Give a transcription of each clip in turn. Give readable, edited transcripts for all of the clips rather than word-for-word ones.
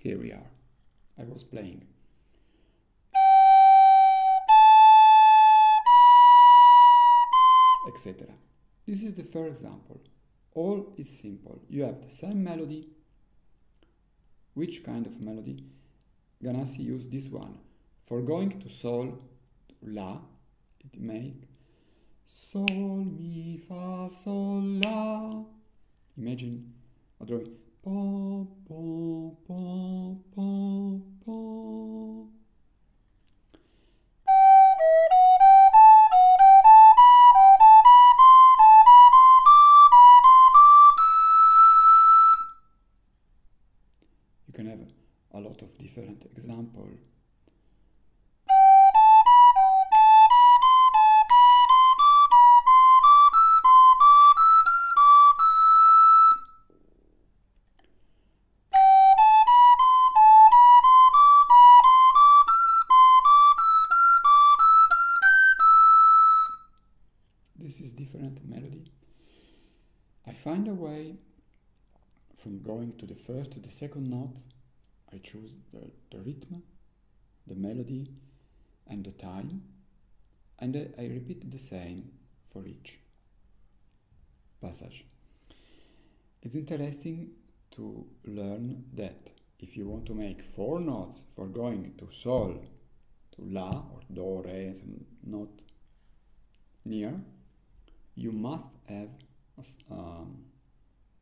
Here we are. I was playing. Etc. This is the first example. All is simple. You have the same melody. Which kind of melody? Ganassi used this one. For going to sol, la, it make sol, mi, fa, sol, la. Imagine a drawing. Po, po, po, po, po. You can have a lot of different examples. This is different melody. I find a way from going to the first to the second note. I choose the rhythm, the melody, and the time, and I repeat the same for each passage. It's interesting to learn that if you want to make 4 notes for going to sol, to la, or do, re, some note near, you must have,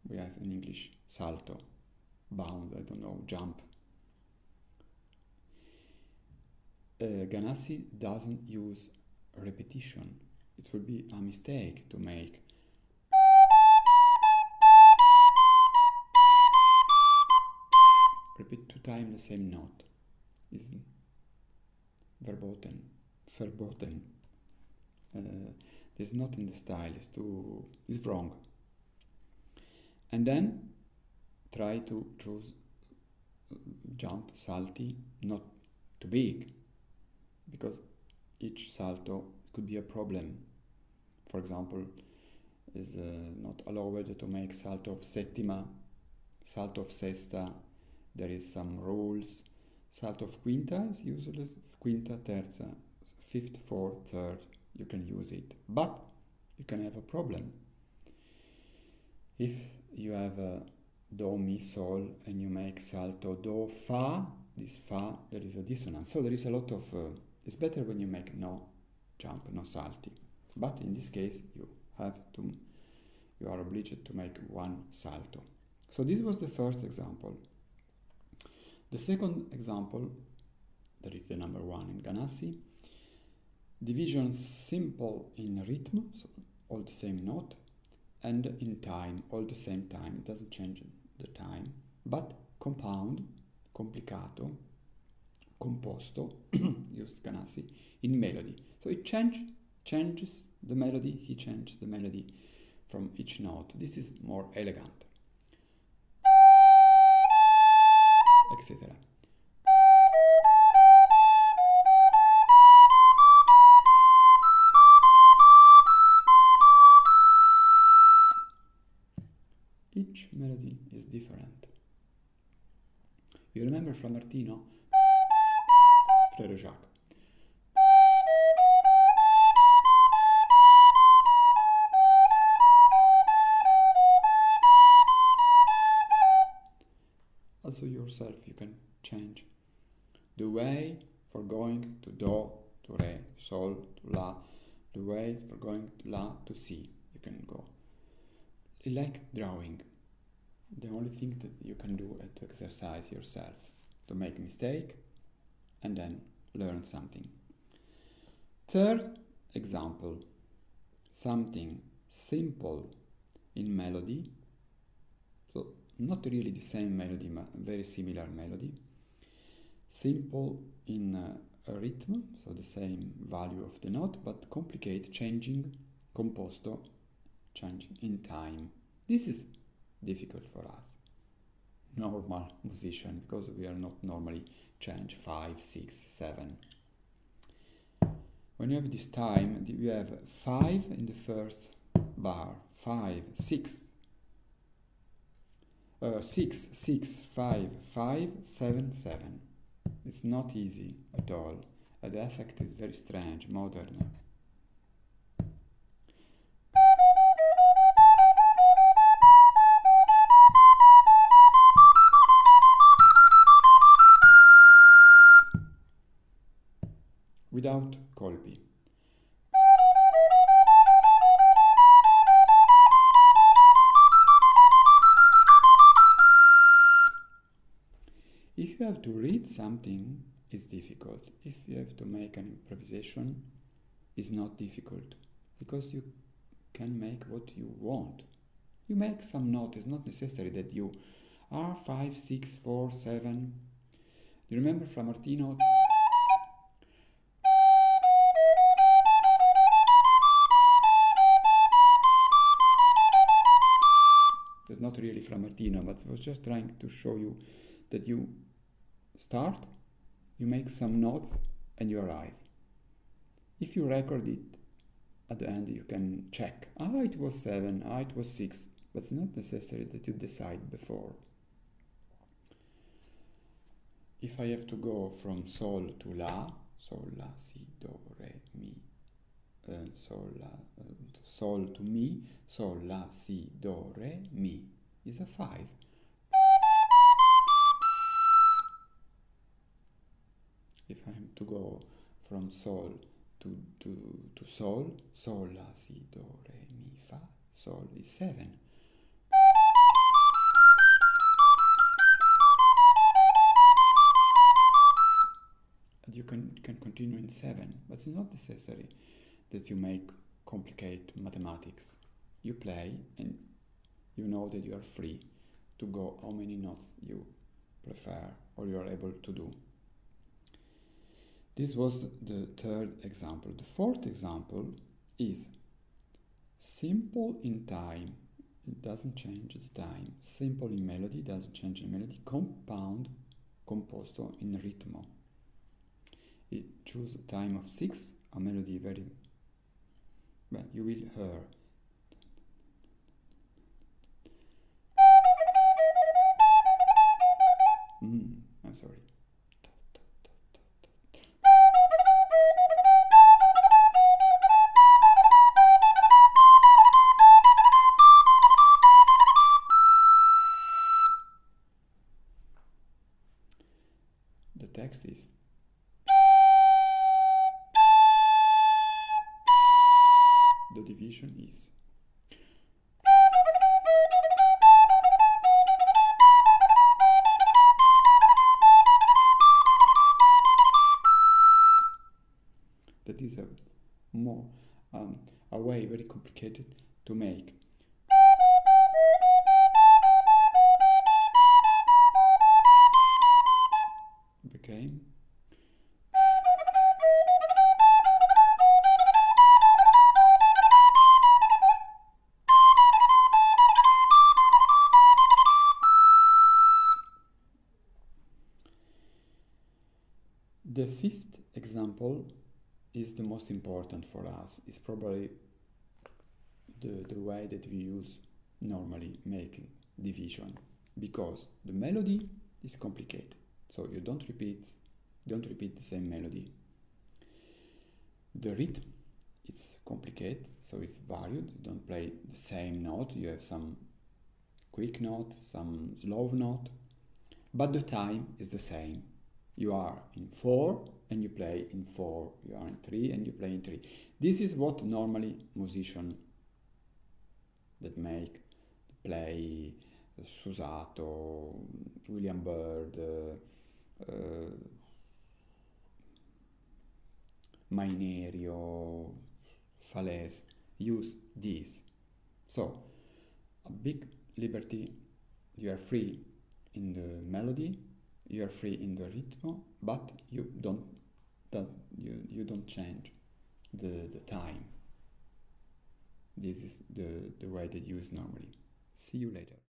we have in English, salto, bound, I don't know, jump. Ganassi doesn't use repetition. It will be a mistake to make repeat 2 times the same note. Is verboten. There's not in the style. It's wrong. And then try to choose jump, salti, not too big, because each salto could be a problem. For example, is not allowed to make salto of settima, salto of sesta. There is some rules. Salto of quinta is useless. Quinta, terza, fifth, fourth, third. You can use it, but you can have a problem. If you have a do, mi, sol, and you make salto, do, fa, this fa, there is a dissonance. So there is a lot of, it's better when you make no jump, no salti. But in this case, you are obliged to make 1 salto. So this was the first example. The second example, that is the number 1 in Ganassi, division simple in rhythm, so all the same note, and in time, all the same time. It doesn't change the time, but compound, complicato, composto, used Ganassi, in melody. So it changes the melody, he changes the melody from each note. This is more elegant, etc. Each melody is different. You remember from Martino, Frère Jacques. Also yourself you can change the way for going to do, to re, sol, to la, the way for going to la, to si. You can go. Like drawing. The only thing that you can do is to exercise yourself, to make a mistake and then learn something. Third example, something simple in melody, so not really the same melody, but very similar melody. Simple in a rhythm, so the same value of the note, but complicate, changing, composto, change in time. This is difficult for us, normal musician, because we are not normally change 5, 6, 7. When you have this time, you have 5 in the first bar, 5, 6, 6, 6, 5, 5, 7, 7. It's not easy at all. The effect is very strange, modern. Without colpi. If you have to read something, it's difficult. If you have to make an improvisation, it's not difficult, because you can make what you want. You make some note. It's not necessary that you are 5, 6, 4, 7. You remember Flamartino? It's not really Flamartino, but I was just trying to show you that you start, you make some notes, and you arrive. If you record it at the end, you can check. It was 7, it was 6, but it's not necessary that you decide before. If I have to go from sol to la, sol, la, si, do, re, mi, sol to mi, sol, la, si, do, re, mi is a 5. If I am to go from sol to sol, sol, la, si, do, re, mi, fa, sol is 7. And you can continue in 7, but it's not necessary that you make complicated mathematics. You play and you know that you are free to go how many notes you prefer or you are able to do. This was the third example. The fourth example is simple in time, it doesn't change the time. Simple in melody, doesn't change the melody. Compound, composto in ritmo. It choose a time of 6, a melody very, well, you will hear. I'm sorry. The text is the division is that is a more a way very complicated to make. Okay. The fifth example is the most important for us. It's probably the way that we use normally making division, because the melody is complicated. So you don't repeat the same melody. The rhythm, it's complicated, so it's varied. You don't play the same note. You have some quick note, some slow note, but the time is the same. You are in 4 and you play in 4. You are in 3 and you play in 3. This is what normally musicians that make play Susato, William Byrd, Mainerio, Falaise use this. So a big liberty. You are free in the melody, you are free in the rhythm, but you don't change the time. This is the way they use normally. See you later.